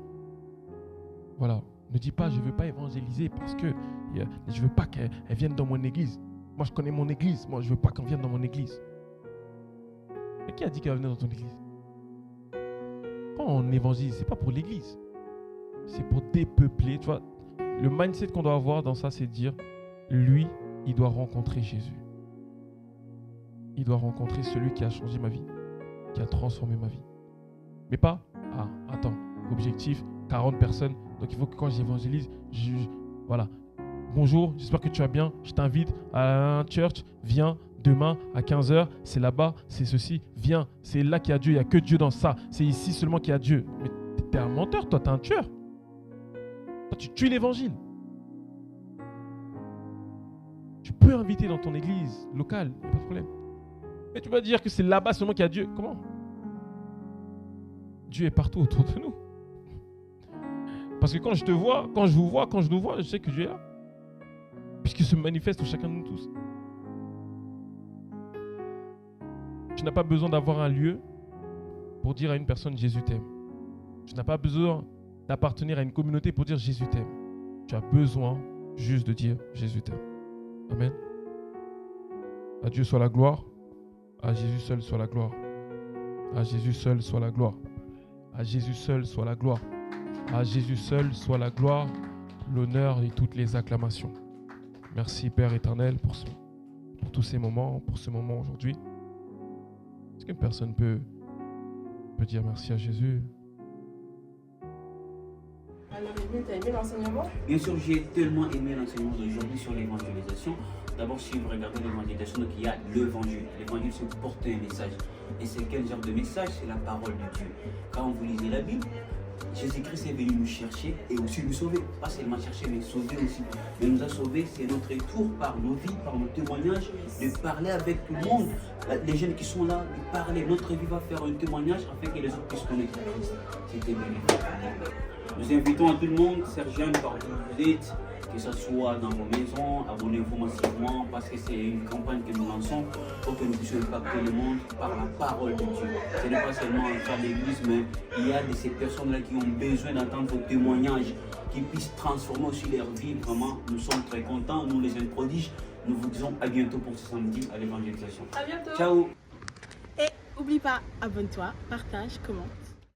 Voilà. Ne dis pas, je ne veux pas évangéliser parce que je ne veux pas qu'elle vienne dans mon église. Moi, je connais mon église. Moi, je ne veux pas qu'elle vienne dans mon église. Mais qui a dit qu'elle va venir dans ton église? Quand on évangélise, ce n'est pas pour l'église. C'est pour dépeupler. Tu vois, le mindset qu'on doit avoir dans ça, c'est de dire, lui, il doit rencontrer Jésus. Il doit rencontrer celui qui a changé ma vie, qui a transformé ma vie. Mais pas, attends, objectif, 40 personnes. Donc il faut que quand j'évangélise, voilà. Bonjour, j'espère que tu vas bien. Je t'invite à un church. Viens demain à 15h. C'est là-bas, c'est ceci. Viens, c'est là qu'il y a Dieu. Il n'y a que Dieu dans ça. C'est ici seulement qu'il y a Dieu. Mais t'es un menteur, toi, t'es un tueur. Toi, tu tues l'évangile. Tu peux inviter dans ton église locale, il n'y a pas de problème. Mais tu vas dire que c'est là-bas seulement qu'il y a Dieu. Comment? Dieu est partout autour de nous. Parce que quand je te vois, quand je vous vois, quand je nous vois, je sais que Dieu est là. Puisqu'il se manifeste en chacun de nous tous. Tu n'as pas besoin d'avoir un lieu pour dire à une personne Jésus t'aime. Tu n'as pas besoin d'appartenir à une communauté pour dire Jésus t'aime. Tu as besoin juste de dire Jésus t'aime. Amen. À Dieu soit la gloire. À Jésus seul soit la gloire. À Jésus seul soit la gloire. À Jésus seul soit la gloire. À Jésus seul soit la gloire, l'honneur et toutes les acclamations. Merci Père éternel pour tous ces moments, pour ce moment aujourd'hui. Est-ce qu'une personne peut dire merci à Jésus? Alors, Émile, t'as aimé l'enseignement? Bien sûr, j'ai tellement aimé l'enseignement d'aujourd'hui sur l'évangélisation. D'abord, si vous regardez l'évangélisation, donc il y a l'évangile. L'évangile, c'est porter un message. Et c'est quel genre de message? C'est la parole de Dieu. Quand vous lisez la Bible, Jésus-Christ est venu nous chercher et aussi nous sauver. Pas seulement chercher, mais sauver aussi. Mais nous a sauvés, c'est notre tour par nos vies, par nos témoignages, de parler avec tout le monde. Les jeunes qui sont là, de parler. Notre vie va faire un témoignage afin que les autres puissent connaître Christ. C'était bénéfique. Nous invitons à tout le monde, Sergent, partout où vous êtes, que ce soit dans vos maisons, abonnez-vous massivement parce que c'est une campagne que nous lançons pour que nous puissions impacter le monde par la parole de Dieu. Ce n'est pas seulement un cas d'église, mais il y a de ces personnes-là qui ont besoin d'entendre vos témoignages, qui puissent transformer aussi leur vie. Vraiment, nous sommes très contents, nous les jeunes prodiges. Nous vous disons à bientôt pour ce samedi à l'évangélisation. À bientôt. Ciao. Et n'oublie pas, abonne-toi, partage, commente.